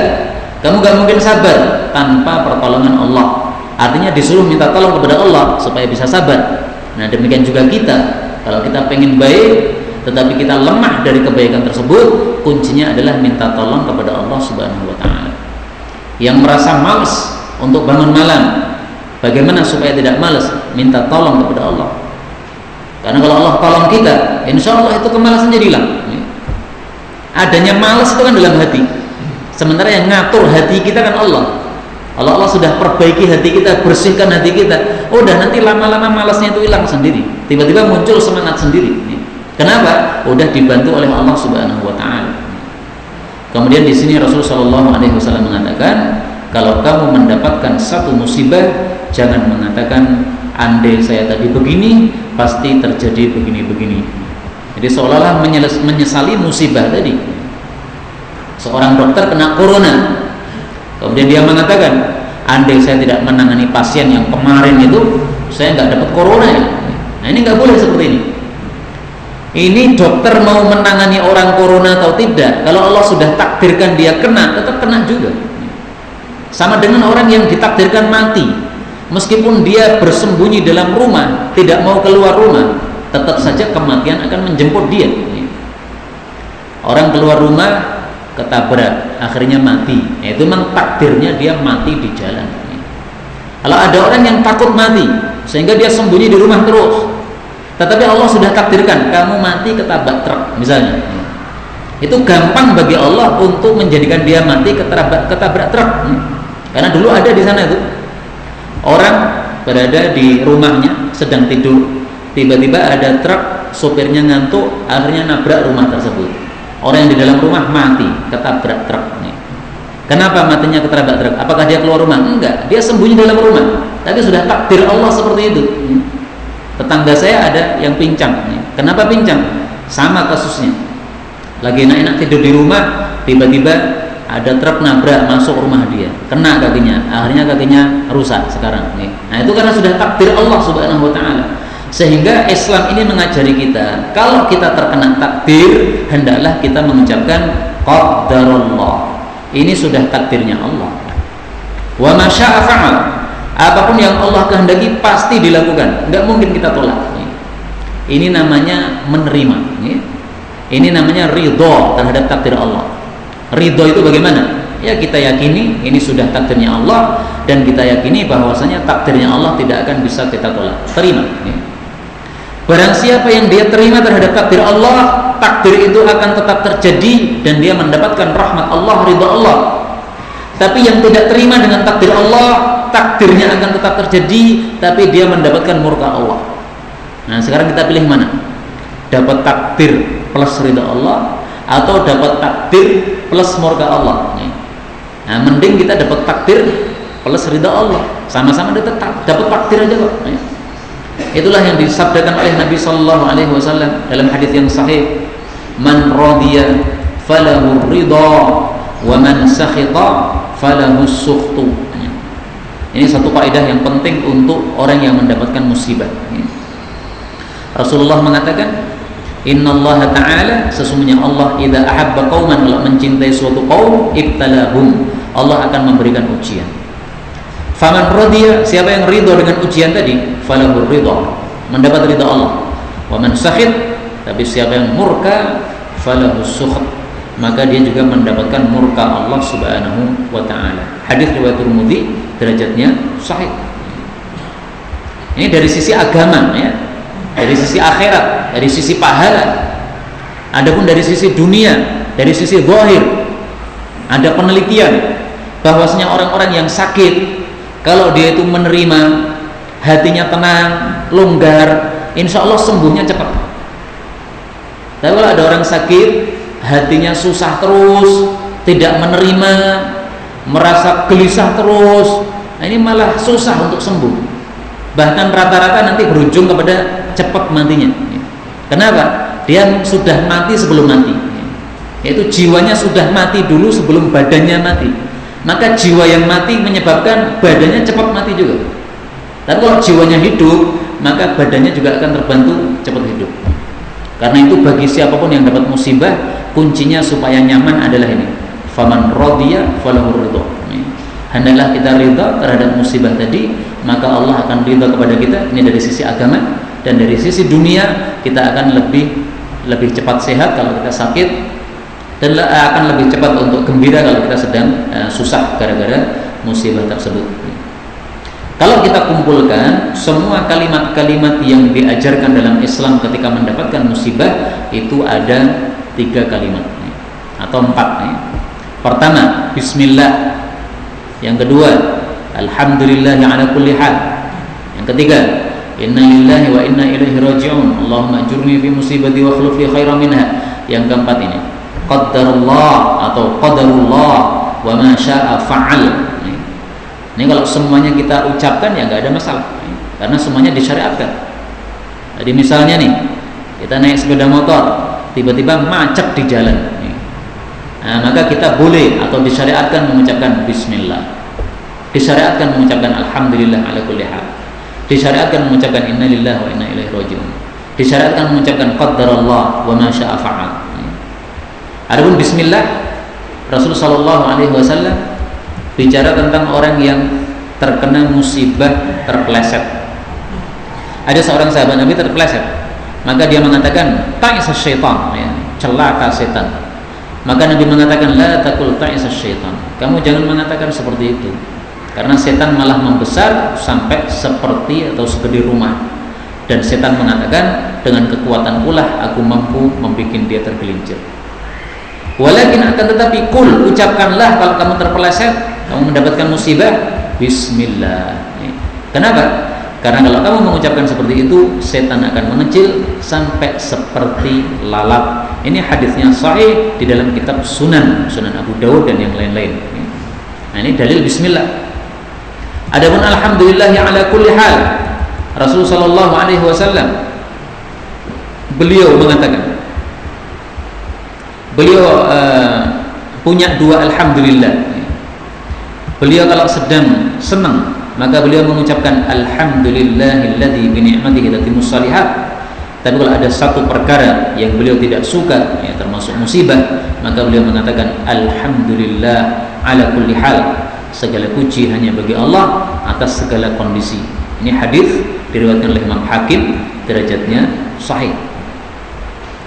kamu gak mungkin sabar tanpa pertolongan Allah. Artinya disuruh minta tolong kepada Allah supaya bisa sabar. Nah, demikian juga kita, kalau kita pengen baik tetapi kita lemah dari kebaikan tersebut, kuncinya adalah minta tolong kepada Allah Subhanahu wa ta'ala. Yang merasa malas untuk bangun malam, bagaimana supaya tidak malas? Minta tolong kepada Allah. Karena kalau Allah tolong kita, insya Allah itu kemalasan jadi hilang. Adanya malas itu kan dalam hati, sementara yang ngatur hati kita kan Allah. Kalau Allah sudah perbaiki hati kita, bersihkan hati kita, udah nanti lama-lama malasnya itu hilang sendiri. Tiba-tiba muncul semangat sendiri. Kenapa? Udah dibantu oleh Allah Subhanahu wa ta'ala. Kemudian di sini Rasulullah SAW mengatakan, kalau kamu mendapatkan satu musibah, jangan mengatakan andai saya tadi begini, pasti terjadi begini-begini. Jadi seolah-olah menyesali musibah tadi. Seorang dokter kena corona, kemudian dia mengatakan, andai saya tidak menangani pasien yang kemarin itu, saya nggak dapat corona ya. Nah, ini nggak boleh seperti ini. Ini dokter mau menangani orang corona atau tidak, kalau Allah sudah takdirkan dia kena, tetap kena juga. Sama dengan orang yang ditakdirkan mati, meskipun dia bersembunyi dalam rumah, tidak mau keluar rumah, tetap saja kematian akan menjemput dia. Orang keluar rumah ketabrak, akhirnya mati, itu memang takdirnya dia mati di jalan. Kalau ada orang yang takut mati sehingga dia sembunyi di rumah terus, tetapi Allah sudah takdirkan kamu mati ketabrak truk misalnya, itu gampang bagi Allah untuk menjadikan dia mati ketabrak truk. Karena dulu ada di sana itu orang berada di rumahnya sedang tidur, tiba-tiba ada truk, sopirnya ngantuk, akhirnya nabrak rumah tersebut. Orang yang di dalam rumah mati ketabrak truk. Kenapa matinya ketabrak truk? Apakah dia keluar rumah? Enggak, dia sembunyi dalam rumah. Tapi sudah takdir Allah seperti itu. Tetangga saya ada yang pincang. Kenapa pincang? Sama kasusnya. Lagi enak-enak tidur di rumah, tiba-tiba ada truk nabrak masuk rumah dia, kena kakinya, akhirnya kakinya rusak sekarang. Nah, itu karena sudah takdir Allah Subhanahu wa ta'ala. Sehingga Islam ini mengajari kita, kalau kita terkena takdir, hendaklah kita mengucapkan qadarullah. Ini sudah takdirnya Allah. Wa ma syaa fa'al. Apapun yang Allah kehendaki pasti dilakukan, nggak mungkin kita tolak. Ini namanya menerima. Ini namanya ridho terhadap takdir Allah. Ridho itu bagaimana? Ya, kita yakini ini sudah takdirnya Allah, dan kita yakini bahwasanya takdirnya Allah tidak akan bisa kita tolak. Terima. Barang siapa yang dia terima terhadap takdir Allah, takdir itu akan tetap terjadi dan dia mendapatkan rahmat Allah, ridho Allah. Tapi yang tidak terima dengan takdir Allah, takdirnya akan tetap terjadi, tapi dia mendapatkan murka Allah. Nah, sekarang kita pilih mana? Dapat takdir plus ridha Allah, atau dapat takdir plus murka Allah? Nah, mending kita dapat takdir plus ridha Allah. Sama-sama dapat takdir aja kok. Itulah yang disabdakan oleh Nabi Sallallahu Alaihi Wasallam dalam hadis yang sahih, man radiya falahu ridha, wa man sakhita falahu sukhtu. Ini satu kaidah yang penting untuk orang yang mendapatkan musibah. Rasulullah mengatakan, innallaha ta'ala, sesungguhnya Allah idza ahabba qauman, kalau mencintai suatu kaum, ibtalahum, Allah akan memberikan ujian. Faman radiya, siapa yang ridha dengan ujian tadi, falahu ridha, mendapat ridha Allah. Wa man sakhit, tapi siapa yang murka, falahu sukht, maka dia juga mendapatkan murka Allah Subhanahu wa ta'ala. Hadis riwayat Tirmidzi, derajatnya sahih. Ini dari sisi agama, ya, dari sisi akhirat, dari sisi pahala. Adapun dari sisi dunia, dari sisi zahir, ada penelitian bahwasanya orang-orang yang sakit, kalau dia itu menerima, hatinya tenang, longgar, insya Allah sembuhnya cepat. Tapi kalau ada orang sakit, hatinya susah terus, tidak menerima, merasa gelisah terus, nah ini malah susah untuk sembuh. Bahkan rata-rata nanti berujung kepada cepat matinya. Kenapa? Dia sudah mati sebelum mati, yaitu jiwanya sudah mati dulu sebelum badannya mati. Maka jiwa yang mati menyebabkan badannya cepat mati juga. Tapi kalau jiwanya hidup, maka badannya juga akan terbantu cepat hidup. Karena itu bagi siapapun yang dapat musibah, kuncinya supaya nyaman adalah ini. Faman radiya falahu ridha. Hendaklah kita ridha terhadap musibah tadi, maka Allah akan ridha kepada kita. Ini dari sisi agama, dan dari sisi dunia kita akan lebih cepat sehat kalau kita sakit, dan akan lebih cepat untuk gembira kalau kita sedang susah gara-gara musibah tersebut. Kalau kita kumpulkan semua kalimat-kalimat yang diajarkan dalam Islam ketika mendapatkan musibah, itu ada 3 kalimat atau 4. Pertama, bismillah. Yang kedua, alhamdulillah ala kulli hal. Yang ketiga, inna lillahi wa inna ilaihi raji'un. Allahumma ajurni fi musibati wa akhlif li khairan minha. Yang keempat ini, qaddarullah atau qadarullah wa ma syaa fa'al. Ini kalau semuanya kita ucapkan ya nggak ada masalah, karena semuanya disyariatkan. Jadi misalnya nih, kita naik sepeda motor, tiba-tiba macet di jalan, nah, maka kita boleh atau disyariatkan mengucapkan bismillah, disyariatkan mengucapkan alhamdulillah ala kulli hal, disyariatkan mengucapkan inna lillahi wa inna ilaihi raji'un, disyariatkan mengucapkan qaddarallah wa ma syaa fa'al. Adapun bismillah, Rasulullah sallallahu alaihi wasallam bicara tentang orang yang terkena musibah terpeleset. Ada seorang sahabat Nabi terpeleset, maka dia mengatakan ta'isa syaitan, ya, celaka setan. Maka Nabi mengatakan la taqul ta'isa syaitan, kamu jangan mengatakan seperti itu, karena setan malah membesar sampai seperti atau segede rumah. Dan setan mengatakan dengan kekuatan pula aku mampu membuat dia tergelincir. Walakin akan tetapi kul, ucapkanlah kalau kamu terpeleset, kamu mendapatkan musibah, bismillah. Kenapa? Karena kalau kamu mengucapkan seperti itu, setan akan mengecil sampai seperti lalat. Ini hadisnya sahih di dalam kitab Sunan Abu Dawud dan yang lain-lain. Nah, ini dalil bismillah. Adapun alhamdulillah ala kulli hal, Rasulullah sallallahu alaihi wasallam beliau mengatakan, beliau punya 2 alhamdulillah. Beliau kalau sedang senang, maka beliau mengucapkan alhamdulillahilladzi bi ni'matihi tatimmus shalihat. Tapi kalau ada satu perkara yang beliau tidak suka, ya, termasuk musibah, maka beliau mengatakan alhamdulillah ala kulli hal. Segala puji hanya bagi Allah atas segala kondisi. Ini hadis diriwayatkan oleh Imam Hakim, derajatnya sahih.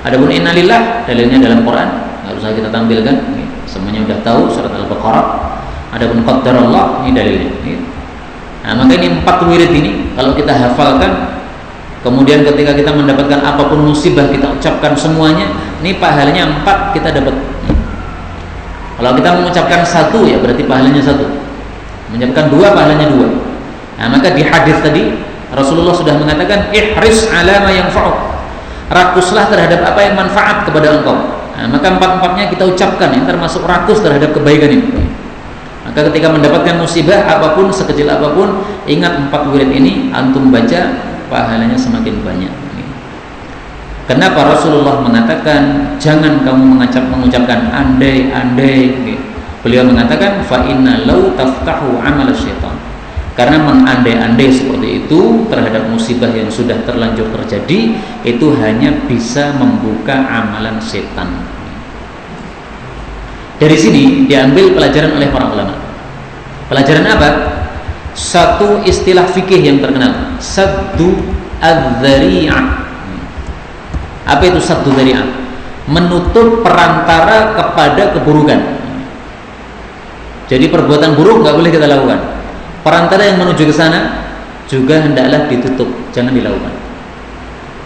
Adapun innalillah, dalilnya dalam Quran, enggak usah kita tampilkan, semuanya sudah tahu, surat Al-Baqarah. Adapun qaddarullah, ini dalilnya. Nah, maka ini 4 wirid ini kalau kita hafalkan, kemudian ketika kita mendapatkan apapun musibah kita ucapkan semuanya, ini pahalanya 4 kita dapat. Kalau kita mengucapkan 1, ya berarti pahalanya 1. Mengucapkan 2, pahalanya 2. Nah, maka di hadis tadi Rasulullah sudah mengatakan ihris ala ma yanfa'uk, rakuslah terhadap apa yang manfaat kepada engkau. Nah, maka 4-4-nya kita ucapkan, ini termasuk rakus terhadap kebaikan ini. Maka ketika mendapatkan musibah apapun, sekecil apapun, ingat 4 wirid ini, antum baca, pahalanya semakin banyak. Kenapa Rasulullah mengatakan jangan kamu mengucapkan andai-andai? Beliau mengatakan fa inna law taftahu amal syaitan. Karena mengandai-andai seperti itu terhadap musibah yang sudah terlanjur terjadi, itu hanya bisa membuka amalan setan. Dari sini diambil pelajaran oleh para ulama. Pelajaran apa? Satu istilah fikih yang terkenal, saddu adz-dzari'ah. Apa itu saddu dzari'ah? Menutup perantara kepada keburukan. Jadi perbuatan buruk nggak boleh kita lakukan. Perantara yang menuju ke sana juga hendaklah ditutup, jangan dilakukan.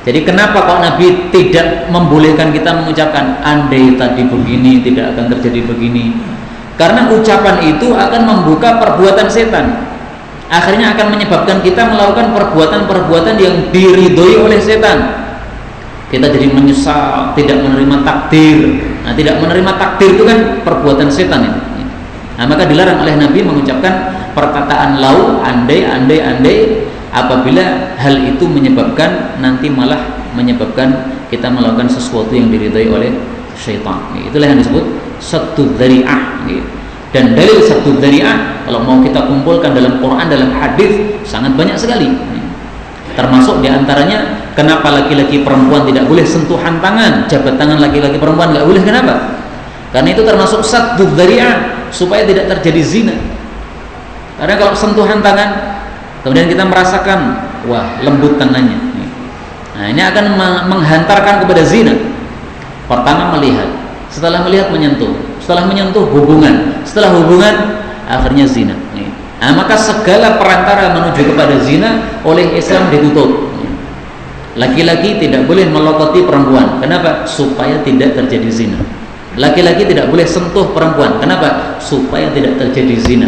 Jadi kenapa kok Nabi tidak membolehkan kita mengucapkan andai tadi begini tidak akan terjadi begini? Karena ucapan itu akan membuka perbuatan setan. Akhirnya akan menyebabkan kita melakukan perbuatan-perbuatan yang diridhoi oleh setan. Kita jadi menyesal, tidak menerima takdir. Nah, tidak menerima takdir itu kan perbuatan setan itu. Nah, maka dilarang oleh Nabi mengucapkan perkataan lau, andai, apabila hal itu menyebabkan nanti malah menyebabkan kita melakukan sesuatu yang diridhai oleh syaitan. Itulah yang disebut saddu dzari'ah. Dan dalil saddu dzari'ah kalau mau kita kumpulkan dalam Quran, dalam hadis sangat banyak sekali. Termasuk diantaranya kenapa laki-laki perempuan tidak boleh sentuhan tangan, jabat tangan laki-laki perempuan nggak boleh. Kenapa? Karena itu termasuk saddu dzari'ah, supaya tidak terjadi zina. Karena kalau sentuhan tangan kemudian kita merasakan wah lembut tangannya, nah ini akan menghantarkan kepada zina. Pertama melihat, setelah melihat menyentuh, setelah menyentuh hubungan, setelah hubungan akhirnya zina. Nah, maka segala perantara menuju kepada zina oleh Islam ditutup. Laki-laki tidak boleh melokoti perempuan. Kenapa? Supaya tidak terjadi zina. Laki-laki tidak boleh sentuh perempuan. Kenapa? Supaya tidak terjadi zina.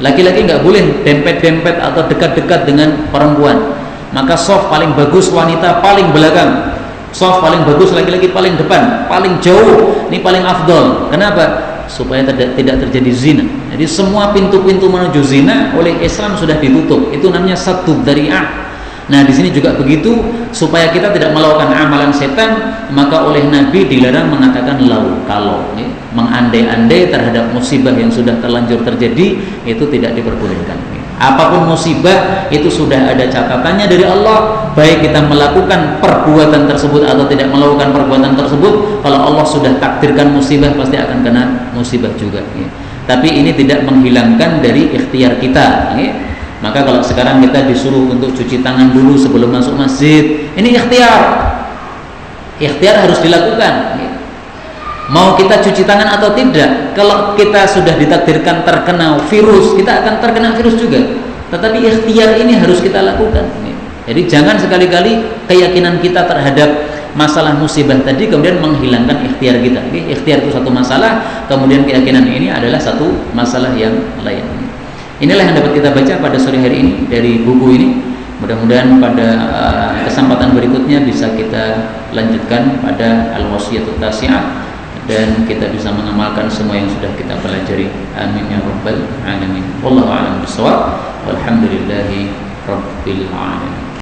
Laki-laki nggak boleh dempet-dempet atau dekat-dekat dengan perempuan. Maka soft paling bagus wanita paling belakang, soft paling bagus laki-laki paling depan, paling jauh ini paling afdol. Kenapa? Supaya tidak terjadi zina. Jadi semua pintu-pintu menuju zina oleh Islam sudah ditutup. Itu namanya saddu dzari'ah. Nah di sini juga begitu, supaya kita tidak melakukan amalan setan, maka oleh Nabi dilarang mengatakan kalau, mengandai-andai terhadap musibah yang sudah terlanjur terjadi, itu tidak diperbolehkan. Apapun musibah itu sudah ada catatannya dari Allah, baik kita melakukan perbuatan tersebut atau tidak melakukan perbuatan tersebut. Kalau Allah sudah takdirkan musibah, pasti akan kena musibah juga. Tapi ini tidak menghilangkan dari ikhtiar kita. Maka kalau sekarang kita disuruh untuk cuci tangan dulu sebelum masuk masjid, ini ikhtiar harus dilakukan. Mau kita cuci tangan atau tidak, kalau kita sudah ditakdirkan terkena virus, kita akan terkena virus juga. Tetapi ikhtiar ini harus kita lakukan. Jadi jangan sekali-kali keyakinan kita terhadap masalah musibah tadi kemudian menghilangkan ikhtiar kita. Ikhtiar itu satu masalah, kemudian keyakinan ini adalah satu masalah yang lain. Inilah yang dapat kita baca pada sore hari ini dari buku ini. Mudah-mudahan pada kesempatan berikutnya bisa kita lanjutkan pada Al-Wasiyatut Tasi'ah, dan kita bisa mengamalkan semua yang sudah kita pelajari. Amin ya rabbal alamin. Wallahu a'lam bishawab. Walhamdulillahi rabbil alamin.